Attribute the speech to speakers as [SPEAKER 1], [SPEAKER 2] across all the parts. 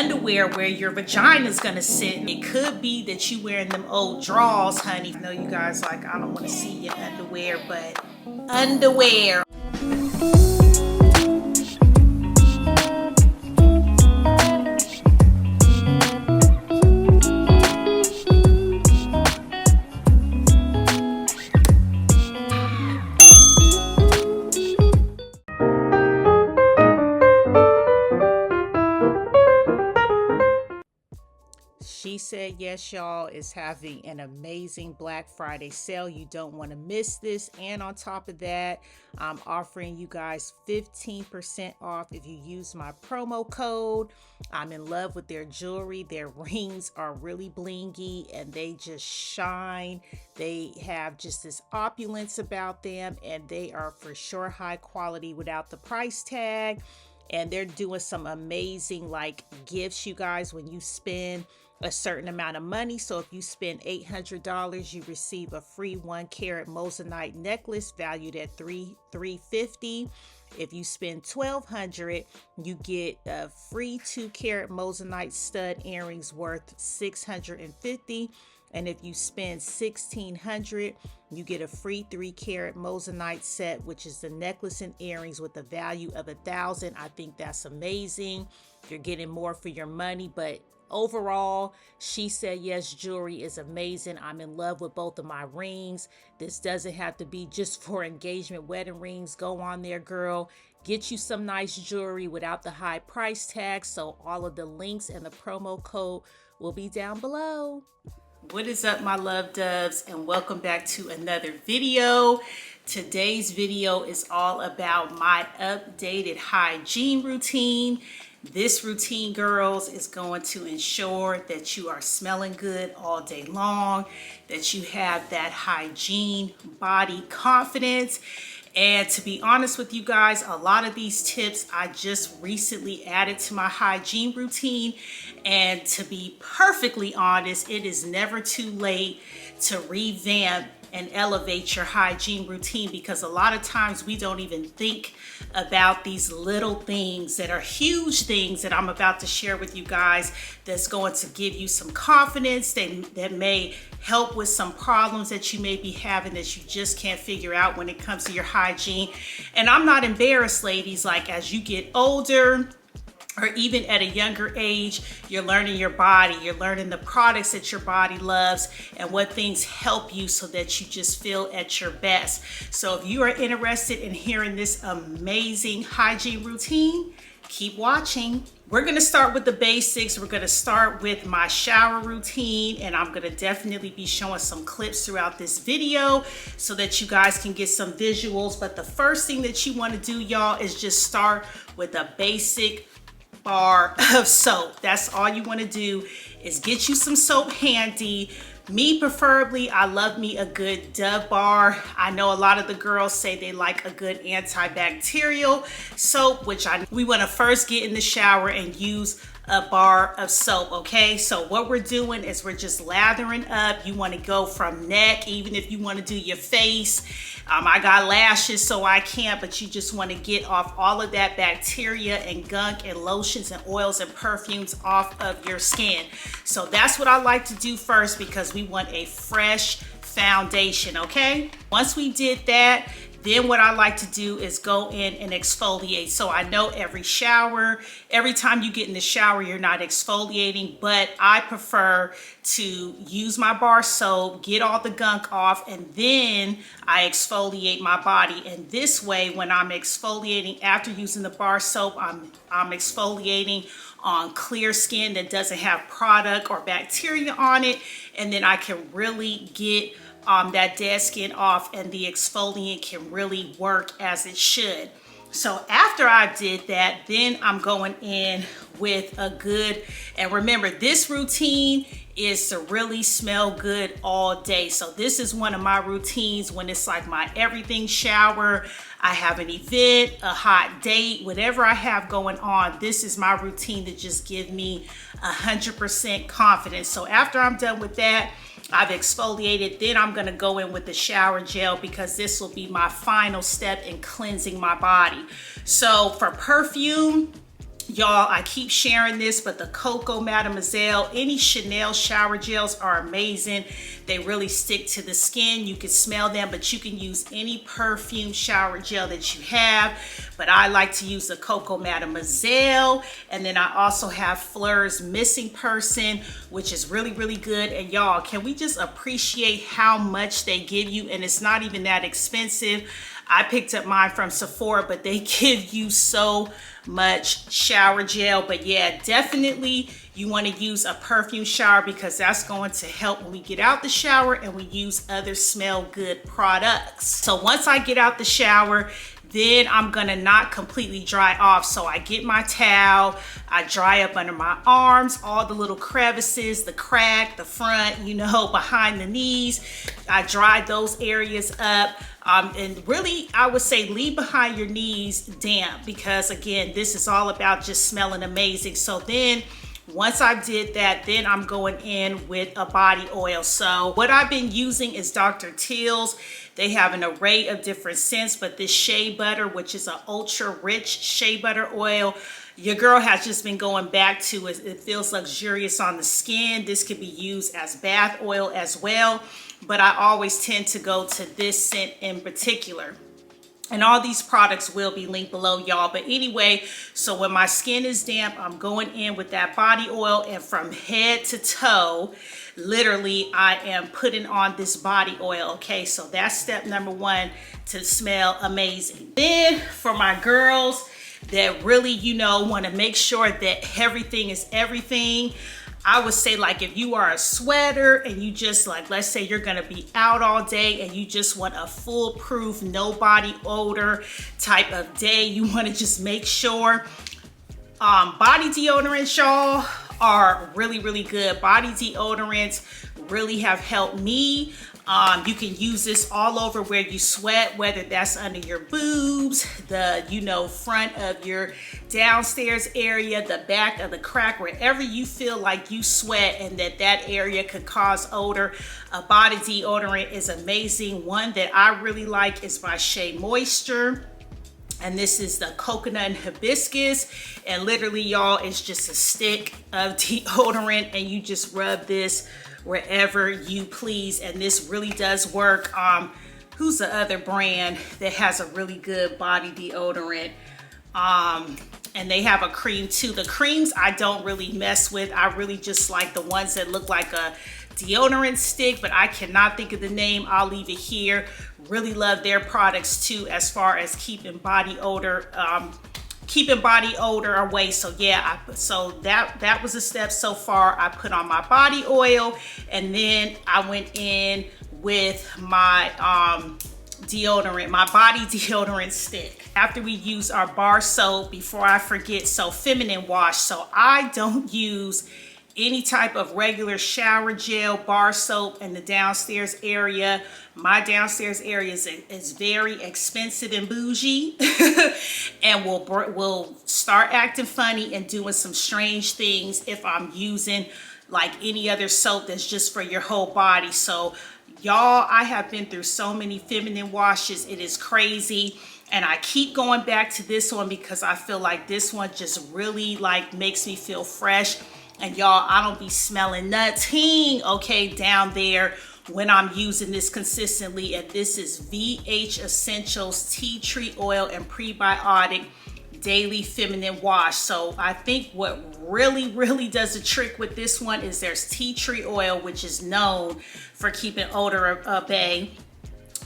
[SPEAKER 1] underwear where your vagina is gonna sit. It could be that you wearing them old drawers, honey. I know you guys like, I don't want to see your underwear, but underwear. She Said Yes, y'all, is having an amazing Black Friday sale. You don't want to miss this. And on top of that, I'm offering you guys 15% off if you use my promo code. I'm in love with their jewelry. Their rings are really blingy and they just shine. They have just this opulence about them, and they are for sure high quality without the price tag. And they're doing some amazing like gifts, you guys, when you spend a certain amount of money. So if you spend $800, you receive a free 1-carat Moissanite necklace valued at $350. If you spend $1,200, you get a free 2-carat Moissanite stud earrings worth $650. And if you spend $1,600, you get a free 3-carat Moissanite set, which is the necklace and earrings with a value of $1,000. I think that's amazing. You're getting more for your money, but overall, She Said Yes jewelry is amazing. I'm in love with both of my rings. This doesn't have to be just for engagement, wedding rings. Go on there, girl. Get you some nice jewelry without the high price tag. So all of the links and the promo code will be down below. What is up, my love doves, and welcome back to another video. Today's video is all about my updated hygiene routine. This routine, girls, is going to ensure that you are smelling good all day long, that you have that hygiene body confidence. And to be honest with you guys, a lot of these tips I just recently added to my hygiene routine. And to be perfectly honest, it is never too late to revamp and elevate your hygiene routine, because a lot of times we don't even think about these little things that are huge things that I'm about to share with you guys, that's going to give you some confidence, that may help with some problems that you may be having that you just can't figure out when it comes to your hygiene. And I'm not embarrassed, ladies. Like, as you get older, or even at a younger age, you're learning your body, you're learning the products that your body loves and what things help you so that you just feel at your best. So if you are interested in hearing this amazing hygiene routine, keep watching. We're gonna start with the basics. We're gonna start with my shower routine, and I'm gonna definitely be showing some clips throughout this video so that you guys can get some visuals. But the first thing that you wanna do, y'all, is just start with a basic bar of soap. That's all you want to do, is get you some soap handy. Me preferably, I love me a good Dove bar. I know a lot of the girls say they like a good antibacterial soap, which we want to first get in the shower and use a bar of soap. Okay, so what we're doing is we're just lathering up. You want to go from neck, even if you want to do your face. I got lashes, so I can't, but you just want to get off all of that bacteria and gunk and lotions and oils and perfumes off of your skin. So that's what I like to do first, because we want a fresh foundation. Okay, once we did that, then what I like to do is go in and exfoliate. So I know every time you get in the shower, you're not exfoliating, but I prefer to use my bar soap, get all the gunk off, and then I exfoliate my body. And this way, when I'm exfoliating after using the bar soap, I'm exfoliating on clear skin that doesn't have product or bacteria on it. And then I can really get that dead skin off, and the exfoliant can really work as it should. So after I did that, then I'm going in with a good, and remember, this routine is to really smell good all day. So this is one of my routines when it's like my everything shower. I have an event, a hot date, whatever I have going on, this is my routine to just give me 100% confidence. So after I'm done with that, I've exfoliated, then I'm gonna go in with the shower gel, because this will be my final step in cleansing my body. So for perfume, Y'all, I keep sharing this, but the Coco Mademoiselle, any Chanel shower gels are amazing. They really stick to the skin. You can smell them, but you can use any perfume shower gel that you have. But I like to use the Coco Mademoiselle. And then I also have Fleur's Missing Person, which is really, really good. And y'all, can we just appreciate how much they give you? And it's not even that expensive. I picked up mine from Sephora, but they give you so much shower gel. But yeah, definitely you want to use a perfume shower because that's going to help when we get out the shower and we use other smell good products. So once I get out the shower, then I'm gonna not completely dry off. So I get my towel, I dry up under my arms, all the little crevices, the crack, the front, you know, behind the knees. I dry those areas up. And really, I would say leave behind your knees damp because again, this is all about just smelling amazing. So then once I did that, then I'm going in with a body oil. So what I've been using is Dr. Teal's. They have an array of different scents, but this shea butter, which is an ultra rich shea butter oil, your girl has just been going back to it. It feels luxurious on the skin. This could be used as bath oil as well, but I always tend to go to this scent in particular. And all these products will be linked below, y'all. But anyway, so when my skin is damp, I'm going in with that body oil, and from head to toe, literally, I am putting on this body oil, okay? So that's step number one to smell amazing. Then for my girls that really, you know, want to make sure that everything is everything, I would say, like, if you are a sweater and you just, like, let's say you're gonna be out all day and you just want a foolproof, no body odor type of day, you want to just make sure body deodorants, y'all, are really, really good. Body deodorants really have helped me. You can use this all over where you sweat, whether that's under your boobs, the, you know, front of your downstairs area, the back of the crack, wherever you feel like you sweat and that area could cause odor. A body deodorant is amazing. One that I really like is by Shea Moisture. And this is the coconut and hibiscus. And literally, y'all, it's just a stick of deodorant and you just rub this wherever you please, and this really does work. Who's the other brand that has a really good body deodorant? And they have a cream too. The creams I don't really mess with. I really just like the ones that look like a deodorant stick, but I cannot think of the name. I'll leave it here. Really love their products too, as far as keeping body odor away. So yeah, so that was a step so far. I put on my body oil, and then I went in with my deodorant, my body deodorant stick. After we use our bar soap, before I forget, so feminine wash. So I don't use any type of regular shower gel, bar soap in the downstairs area. My downstairs area is very expensive and bougie and will start acting funny and doing some strange things if I'm using like any other soap that's just for your whole body. So y'all, I have been through so many feminine washes. It is crazy. And I keep going back to this one because I feel like this one just really like makes me feel fresh. And y'all, I don't be smelling nothing, okay, down there when I'm using this consistently. And this is VH Essentials Tea Tree Oil and Prebiotic Daily Feminine Wash. So I think what really does the trick with this one is there's tea tree oil, which is known for keeping odor at bay.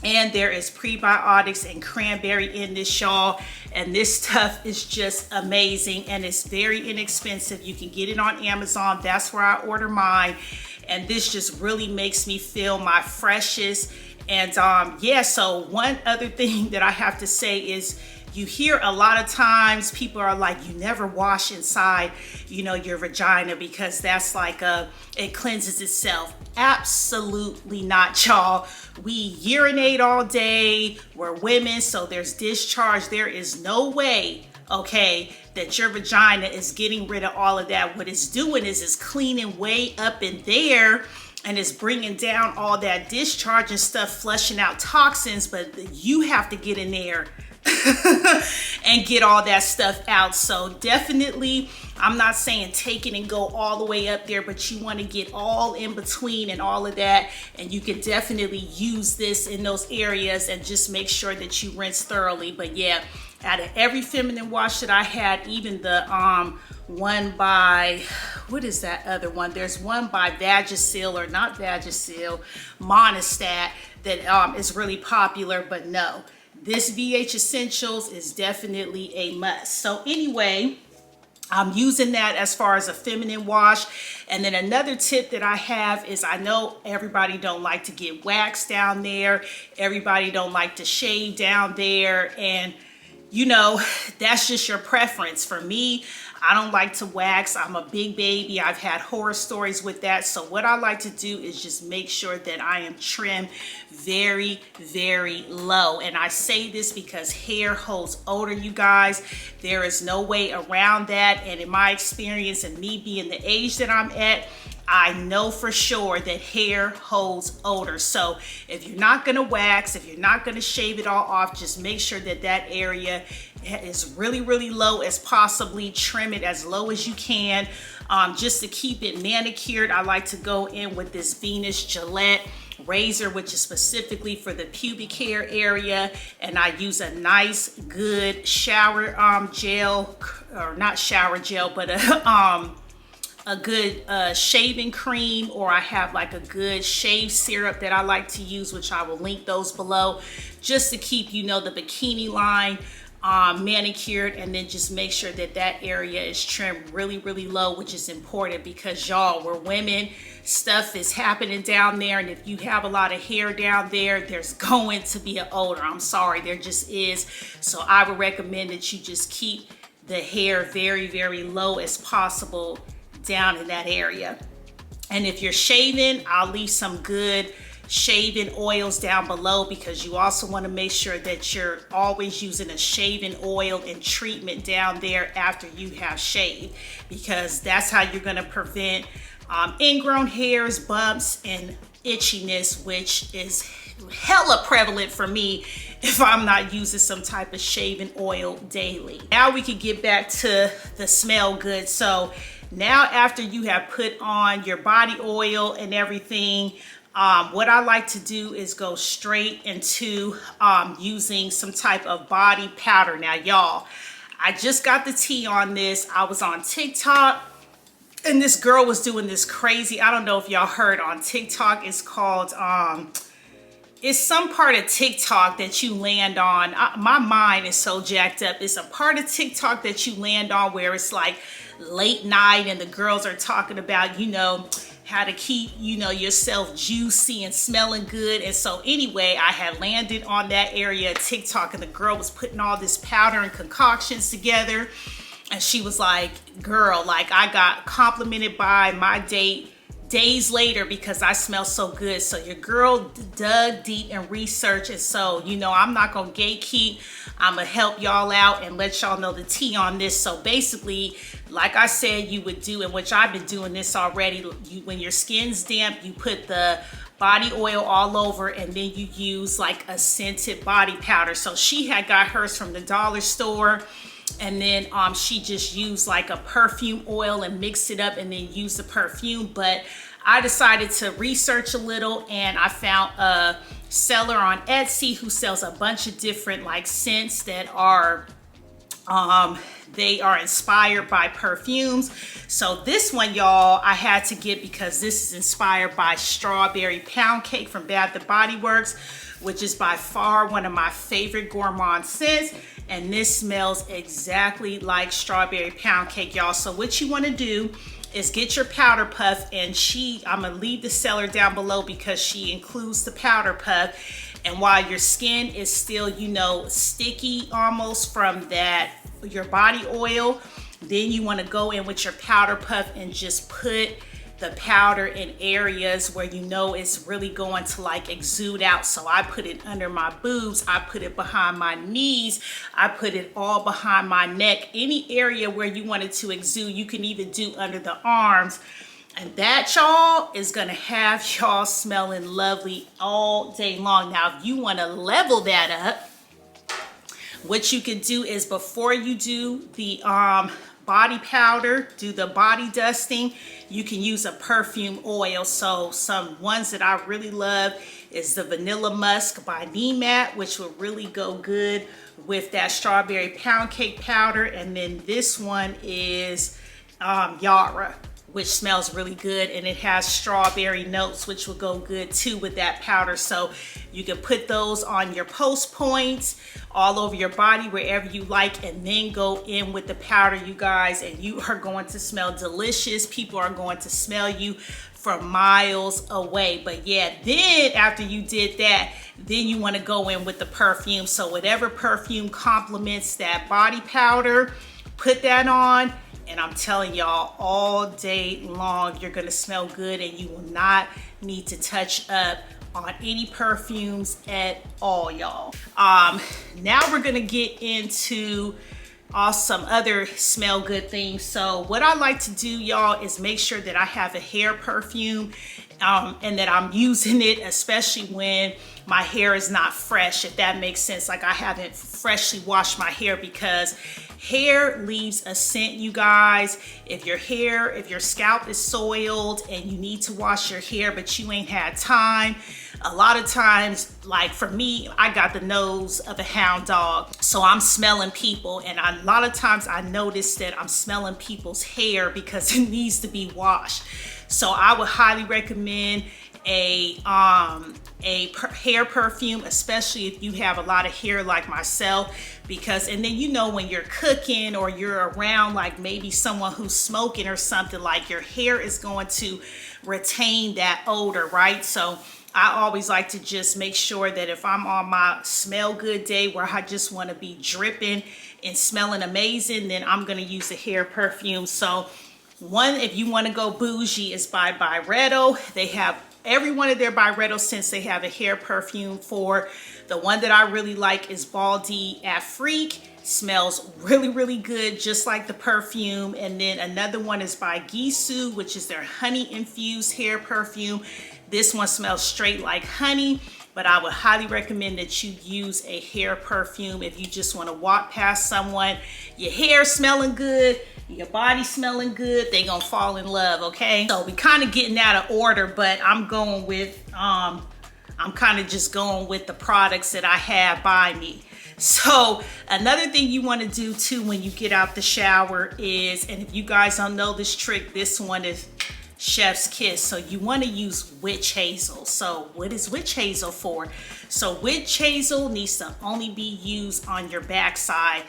[SPEAKER 1] And there is prebiotics and cranberry in this, y'all. And this stuff is just amazing, and it's very inexpensive. You can get it on Amazon. That's where I order mine. And this just really makes me feel my freshest. And yeah, so one other thing that I have to say is, you hear a lot of times people are like, you never wash inside, you know, your vagina because that's like it cleanses itself. Absolutely not, y'all. We urinate all day. We're women, so there's discharge. There is no way, okay, that your vagina is getting rid of all of that. What it's doing is it's cleaning way up in there, and it's bringing down all that discharge and stuff, flushing out toxins, but you have to get in there and get all that stuff out. So definitely, I'm not saying take it and go all the way up there, but you want to get all in between and all of that. And you can definitely use this in those areas and just make sure that you rinse thoroughly. But yeah, out of every feminine wash that I had, even the one by, what is that other one? There's one by Vagisil, or not Vagisil, Monistat, that is really popular. But no, this VH Essentials is definitely a must. So anyway, I'm using that as far as a feminine wash. And then another tip that I have is, I know everybody don't like to get wax down there. Everybody don't like to shave down there. And you know, that's just your preference. For me, I don't like to wax. I'm a big baby. I've had horror stories with that. So what I like to do is just make sure that I am trimmed very, very low. And I say this because hair holds odor, you guys. There is no way around that. And in my experience and me being the age that I'm at, I know for sure that hair holds odor. So if you're not gonna wax, if you're not gonna shave it all off, just make sure that that area is really, really low as possibly. Trim it as low as you can. Just to keep it manicured, I like to go in with this Venus Gillette razor, which is specifically for the pubic hair area. And I use a nice, good shower gel, or not shower gel, but a good shaving cream, or I have like a good shave syrup that I like to use, which I will link those below, just to keep, you know, the bikini line manicured. And then just make sure that that area is trimmed really, really low, which is important because y'all, we're women, stuff is happening down there. And if you have a lot of hair down there, there's going to be an odor. I'm sorry, there just is. So I would recommend that you just keep the hair very, very low as possible down in that area. And if you're shaving, I'll leave some good shaving oils down below, because you also want to make sure that you're always using a shaving oil and treatment down there after you have shaved, because that's how you're going to prevent ingrown hairs, bumps, and itchiness, which is hella prevalent for me if I'm not using some type of shaving oil daily. Now we can get back to the smell good. So now after you have put on your body oil and everything, what I like to do is go straight into using some type of body powder. Now y'all, I just got the tea on this. I was on TikTok and this girl was doing this crazy, I don't know if y'all heard on TikTok, it's called, it's some part of TikTok that you land on. My mind is so jacked up. It's a part of TikTok that you land on where it's like late night and the girls are talking about, you know, how to keep, you know, yourself juicy and smelling good. And so anyway, I had landed on that area of TikTok and the girl was putting all this powder and concoctions together. And she was like, girl, like I got complimented by my date days later because I smell so good. So your girl dug deep and researched. And so, you know, I'm not gonna gatekeep. I'm gonna help y'all out and let y'all know the tea on this. So basically, like I said, you would do, and which I've been doing this already, when your skin's damp, you put the body oil all over and then you use like a scented body powder. So she had got hers from the dollar store. And then she just used like a perfume oil and mixed it up and then used the perfume. But I decided to research a little and I found a seller on Etsy who sells a bunch of different like scents that are, they are inspired by perfumes. So this one, y'all, I had to get because this is inspired by Strawberry Pound Cake from Bath & Body Works, which is by far one of my favorite gourmand scents. And this smells exactly like Strawberry Pound Cake, y'all. So what you want to do is get your powder puff, and I'm gonna leave the seller down below because she includes the powder puff. And while your skin is still, you know, sticky almost from that, your body oil, then you want to go in with your powder puff and just put the powder in areas where you know it's really going to like exude out. So I put it under my boobs, I put it behind my knees, I put it all behind my neck. Any area where you want it to exude, you can even do under the arms. And that, y'all, is gonna have y'all smelling lovely all day long. Now, if you wanna level that up what you can do is before you do the body powder, do the body dusting, you can use a perfume oil. So some ones that I really love is the Vanilla Musk by Nemat, which will really go good with that strawberry pound cake powder. And then this one is Yara, which smells really good, and it has strawberry notes, which will go good too with that powder. So you can put those on your post points, all over your body, wherever you like, and then go in with the powder, you guys, and you are going to smell delicious. People are going to smell you from miles away. But yeah, then after you did that, then you want to go in with the perfume. So whatever perfume complements that body powder, put that on. And I'm telling y'all, all day long, you're gonna smell good, and you will not need to touch up on any perfumes at all, y'all. Now we're gonna get into some other smell good things. So what I like to do, y'all, is make sure that I have a hair perfume and that I'm using it, especially when my hair is not fresh, if that makes sense. Like I haven't freshly washed my hair, because hair leaves a scent, you guys. If your scalp is soiled and you need to wash your hair, but you ain't had time, a lot of times, like for me, I got the nose of a hound dog. So I'm smelling people, and a lot of times I notice that I'm smelling people's hair because it needs to be washed. So I would highly recommend a hair perfume, especially if you have a lot of hair like myself, because, and then, you know, when you're cooking or you're around like maybe someone who's smoking or something, like your hair is going to retain that odor, right? So I always like to just make sure that if I'm on my smell good day where I just want to be dripping and smelling amazing, then I'm going to use a hair perfume. So one, if you want to go bougie, is by Byredo. They have every one of their Byredo scents. They have a hair perfume for. The one that I really like is Baldy Afrique. Smells really, really good, just like the perfume. And then another one is by Gisou, which is their honey infused hair perfume. This one smells straight like honey, but I would highly recommend that you use a hair perfume if you just want to walk past someone, your hair smelling good, your body smelling good, they gonna fall in love, okay? So we kind of getting out of order, but I'm going with, I'm kind of just going with the products that I have by me. So another thing you want to do too when you get out the shower is, and if you guys don't know this trick, this one is chef's kiss. So you want to use witch hazel. So what is witch hazel for? So witch hazel needs to only be used on your backside.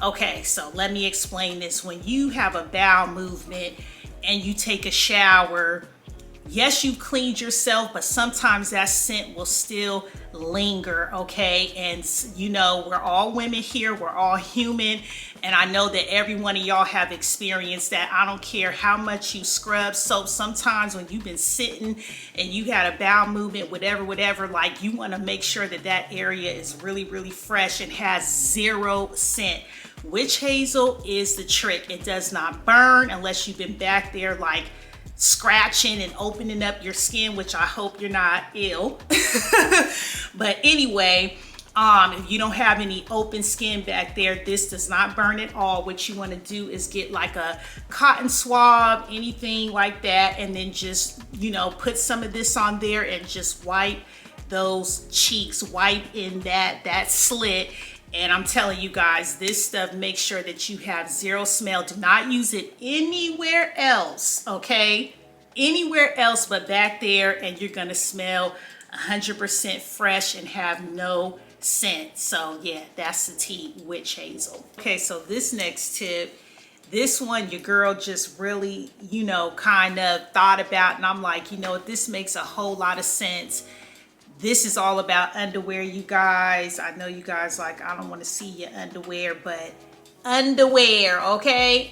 [SPEAKER 1] Okay, so let me explain this. When you have a bowel movement and you take a shower, yes, you cleaned yourself, but sometimes that scent will still linger, okay? And you know, we're all women here, we're all human, and I know that every one of y'all have experienced that. I don't care how much you scrub soap, sometimes when you've been sitting and you had a bowel movement, whatever, like you want to make sure that that area is really, really fresh and has zero scent. Witch hazel is the trick. It does not burn unless you've been back there like scratching and opening up your skin, which I hope you're not ill. But anyway, if you don't have any open skin back there, this does not burn at all. What you want to do is get like a cotton swab, anything like that, and then just, you know, put some of this on there and just wipe those cheeks, wipe in that slit. And I'm telling you guys, this stuff makes sure that you have zero smell. Do not use it anywhere else, okay? Anywhere else but back there, and you're gonna smell 100% fresh and have no scent. So yeah, that's the tea, witch hazel. Okay, so this next tip, this one your girl just really, you know, kind of thought about, and I'm like, you know, this makes a whole lot of sense. This is all about underwear, you guys. I know you guys like, I don't want to see your underwear, but underwear, okay?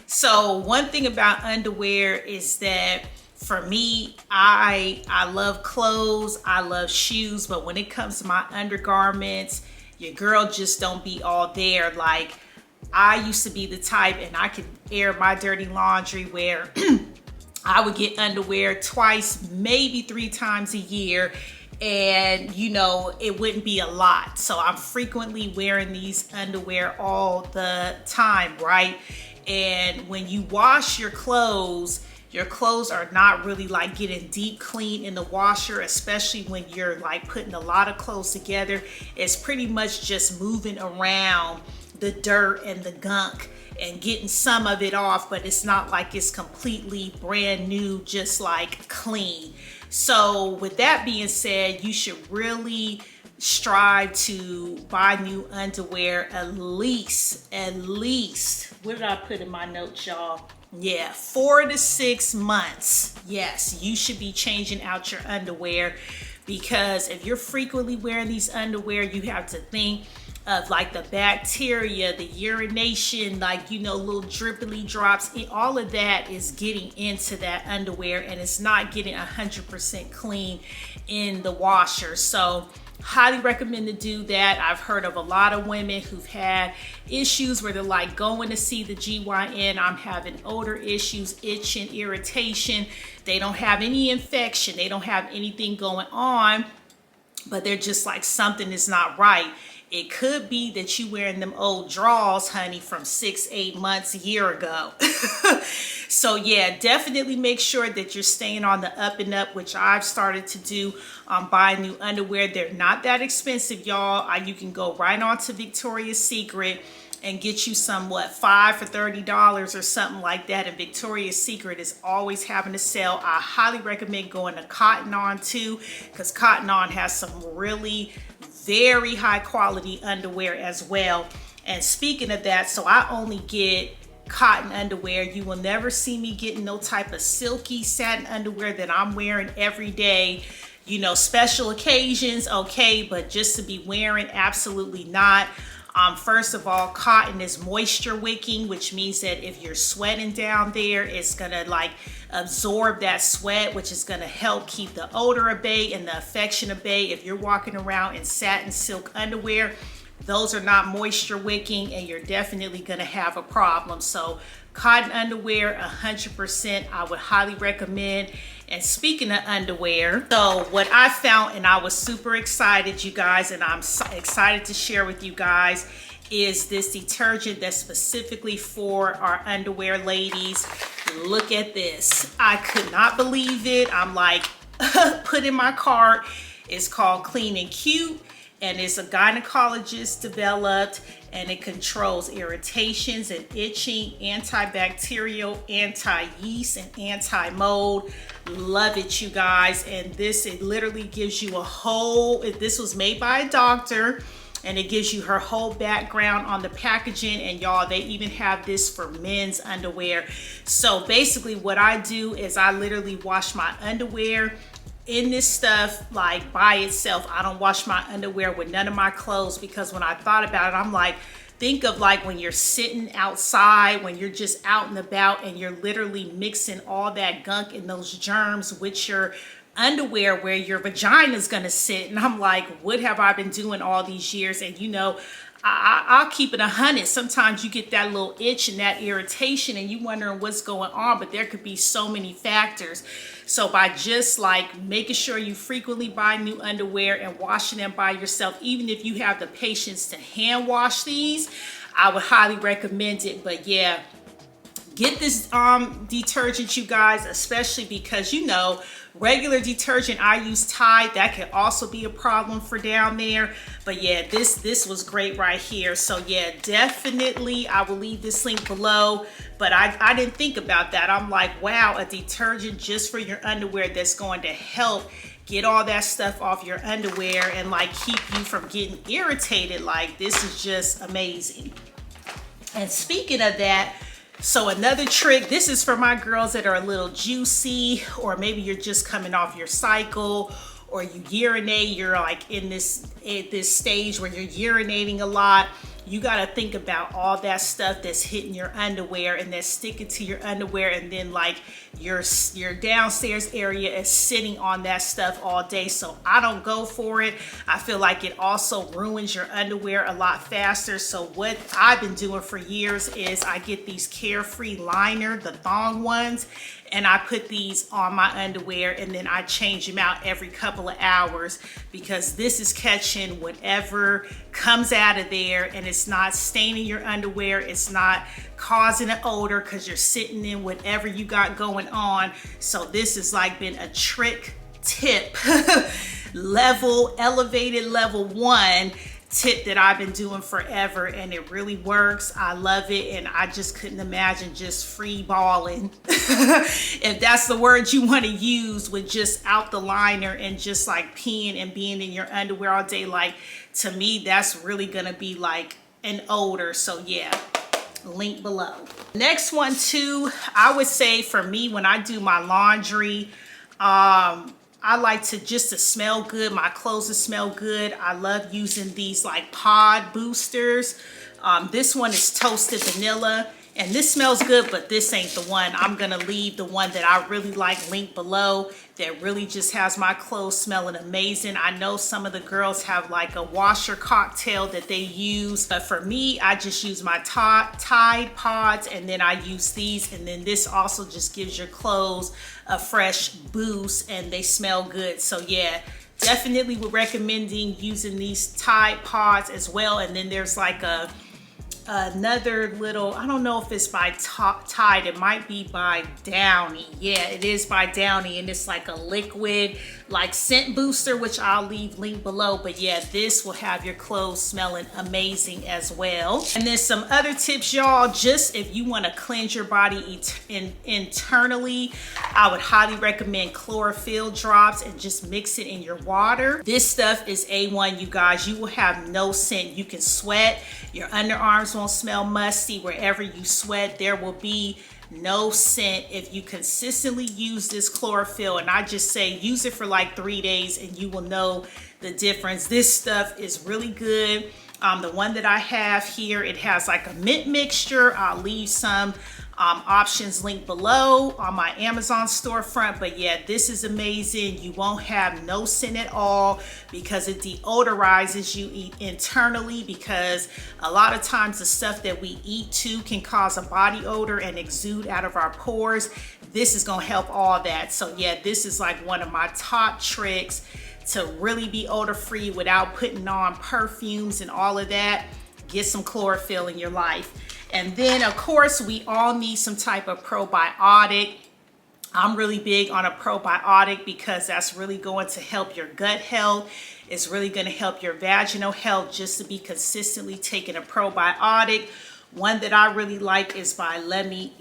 [SPEAKER 1] So one thing about underwear is that for me, I love clothes, I love shoes, but when it comes to my undergarments, your girl just don't be all there. Like I used to be the type, and I could air my dirty laundry where I would get underwear twice, maybe 3 times a year, and you know, it wouldn't be a lot. So I'm frequently wearing these underwear all the time, right? And when you wash your clothes are not really like getting deep clean in the washer, especially when you're like putting a lot of clothes together. It's pretty much just moving around the dirt and the gunk and getting some of it off, but it's not like it's completely brand new, just like clean. So with that being said, you should really strive to buy new underwear at least, what did I put in my notes, y'all? Yeah, 4 to 6 months. Yes, you should be changing out your underwear, because if you're frequently wearing these underwear, you have to think of like the bacteria, the urination, like, you know, little drippily drops. All of that is getting into that underwear, and it's not getting 100% clean in the washer. So highly recommend to do that. I've heard of a lot of women who've had issues where they're like going to see the GYN. I'm having odor issues, itching, irritation. They don't have any infection. They don't have anything going on, but they're just like, something is not right. It could be that you wearing them old drawers, honey, from 6, 8 months, a year ago. So yeah, definitely make sure that you're staying on the up and up, which I've started to do. Buying new underwear. They're not that expensive, y'all. You can go right on to Victoria's Secret and get you some, what, 5 for $30 or something like that. And Victoria's Secret is always having a sale. I highly recommend going to Cotton On too, because Cotton On has some really very high quality underwear as well. And speaking of that, so I only get cotton underwear. You will never see me getting no type of silky satin underwear that I'm wearing every day. You know, special occasions, okay, but just to be wearing, absolutely not. First of all, cotton is moisture wicking, which means that if you're sweating down there, it's gonna like absorb that sweat, which is gonna help keep the odor at bay and the infection at bay. If you're walking around in satin silk underwear, those are not moisture wicking, and you're definitely gonna have a problem. So cotton underwear, 100%, I would highly recommend. And speaking of underwear, so what I found, and I was super excited, you guys, and I'm excited to share with you guys, is this detergent that's specifically for our underwear ladies. Look at this. I could not believe it. I'm like, put in my cart. It's called Clean and Cute, and it's a gynecologist developed, and it controls irritations and itching, antibacterial, anti-yeast, and anti-mold. Love it, you guys. And this, it literally gives you a whole, this was made by a doctor, and it gives you her whole background on the packaging. And y'all, they even have this for men's underwear. So basically what I do is I literally wash my underwear in this stuff like by itself. I don't wash my underwear with none of my clothes, because when I thought about it, I'm like, think of like when you're sitting outside, when you're just out and about, and you're literally mixing all that gunk and those germs with your underwear where your vagina is gonna sit. And I'm like, what have I been doing all these years? And you know, I'll keep it 100. Sometimes you get that little itch and that irritation, and you wondering what's going on, but there could be so many factors. So by just like making sure you frequently buy new underwear and washing them by yourself, even if you have the patience to hand wash these, I would highly recommend it. But yeah, get this detergent, you guys, especially because, you know, regular detergent, I use Tide. That could also be a problem for down there. But yeah, this was great right here. So yeah, definitely, I will leave this link below. But I didn't think about that. I'm like, wow, a detergent just for your underwear that's going to help get all that stuff off your underwear and like keep you from getting irritated. Like, this is just amazing. And speaking of that, so another trick, this is for my girls that are a little juicy, or maybe you're just coming off your cycle, or you urinate, you're like in this stage where you're urinating a lot. You got to think about all that stuff that's hitting your underwear and that's sticking to your underwear, and then like your downstairs area is sitting on that stuff all day. So I don't go for it. I feel like it also ruins your underwear a lot faster. So what I've been doing for years is I get these Carefree liner, the thong ones, and I put these on my underwear, and then I change them out every couple of hours because this is catching whatever comes out of there, and it's not staining your underwear. It's not causing an odor because you're sitting in whatever you got going on. So this has like been a trick tip elevated level 1 tip that I've been doing forever, and it really works. I love it, and I just couldn't imagine just free balling if that's the word you want to use, with just out the liner and just like peeing and being in your underwear all day. Like, to me, that's really gonna be like an odor. So yeah, link below. Next one too, I would say for me, when I do my laundry, I like to smell good. My clothes to smell good. I love using these like pod boosters. This one is toasted vanilla, and this smells good, but this ain't the one. I'm gonna leave the one that I really like, link below, that really just has my clothes smelling amazing. I know some of the girls have like a washer cocktail that they use, but for me, I just use my Tide pods, and then I use these, and then this also just gives your clothes a fresh boost, and they smell good. So yeah, definitely would recommending using these Tide pods as well. And then there's like another little, I don't know if it's by Tide, it might be by Downy. Yeah, it is by Downy, and it's like a liquid like scent booster, which I'll leave link below. But yeah, this will have your clothes smelling amazing as well. And then some other tips, y'all, just if you want to cleanse your body internally, I would highly recommend chlorophyll drops, and just mix it in your water. This stuff is A1, you guys. You will have no scent. You can sweat, your underarms won't smell musty. Wherever you sweat, there will be no scent if you consistently use this chlorophyll. And I just say use it for like 3 days, and you will know the difference. This stuff is really good. The one that I have here, it has like a mint mixture. I'll leave some options linked below on my Amazon storefront. But yeah, this is amazing. You won't have no scent at all because it deodorizes you internally, because a lot of times the stuff that we eat too can cause a body odor and exude out of our pores. This is going to help all that. So yeah, this is like one of my top tricks to really be odor free without putting on perfumes and all of that. Get some chlorophyll in your life. And then of course we all need some type of probiotic. I'm really big on a probiotic because that's really going to help your gut health. It's really going to help your vaginal health, just to be consistently taking a probiotic. One that I really like is by Let Me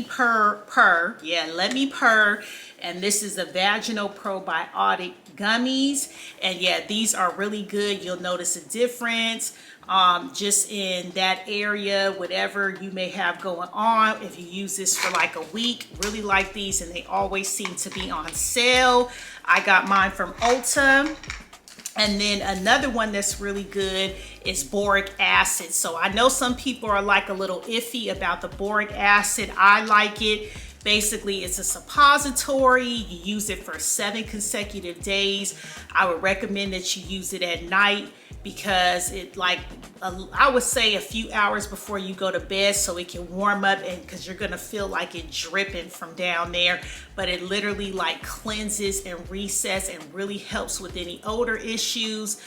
[SPEAKER 1] Purr. Yeah, Let Me Purr. And this is the vaginal probiotic gummies. And yeah, these are really good. You'll notice a difference just in that area, whatever you may have going on. If you use this for like a week, really like these, and they always seem to be on sale. I got mine from Ulta. And then another one that's really good is boric acid. So I know some people are like a little iffy about the boric acid. I like it. Basically, it's a suppository. You use it for 7 consecutive days. I would recommend that you use it at night, because it I would say a few hours before you go to bed, so it can warm up, and because you're gonna feel like it dripping from down there. But it literally like cleanses and resets and really helps with any odor issues.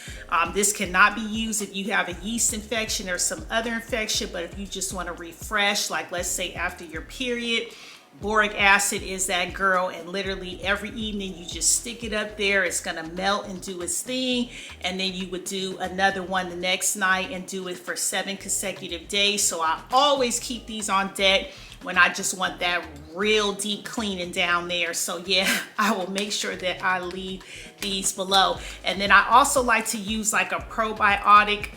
[SPEAKER 1] This cannot be used if you have a yeast infection or some other infection, but if you just want to refresh, like let's say after your period, boric acid is that girl. And literally every evening you just stick it up there. It's gonna melt and do its thing, and then you would do another one the next night and do it for 7 consecutive days. So I always keep these on deck when I just want that real deep cleaning down there. So yeah, I will make sure that I leave these below. And then I also like to use like a probiotic,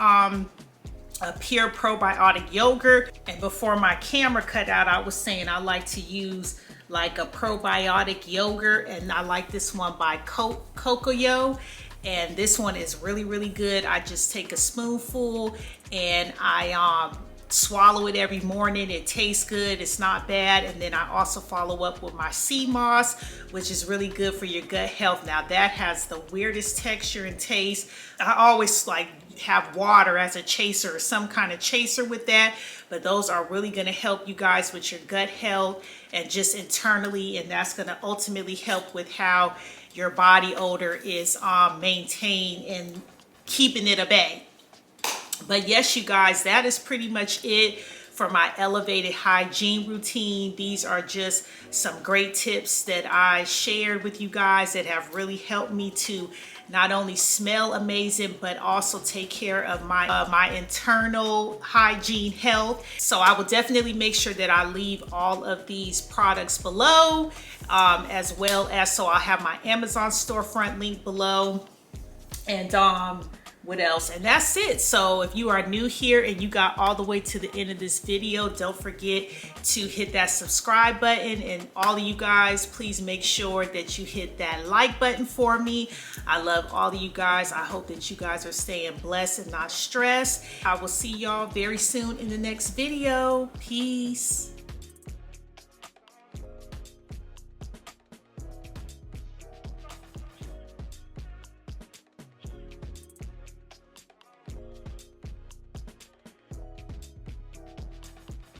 [SPEAKER 1] a pure probiotic yogurt. And before my camera cut out, I was saying I like to use like a probiotic yogurt, and I like this one by Cocoyo. And this one is really, really good. I just take a spoonful and I swallow it every morning. It tastes good. It's not bad. And then I also follow up with my sea moss, which is really good for your gut health. Now that has the weirdest texture and taste. I always like have water as a chaser or some kind of chaser with that, but those are really going to help you guys with your gut health and just internally, and that's going to ultimately help with how your body odor is maintained and keeping it at bay. But yes, you guys, that is pretty much it for my elevated hygiene routine. These are just some great tips that I shared with you guys that have really helped me to not only smell amazing, but also take care of my internal hygiene health. So I will definitely make sure that I leave all of these products below, as well as, so I'll have my Amazon storefront link below. And what else? And that's it. So if you are new here and you got all the way to the end of this video, don't forget to hit that subscribe button. And all of you guys, please make sure that you hit that like button for me. I love all of you guys. I hope that you guys are staying blessed and not stressed. I will see y'all very soon in the next video. Peace.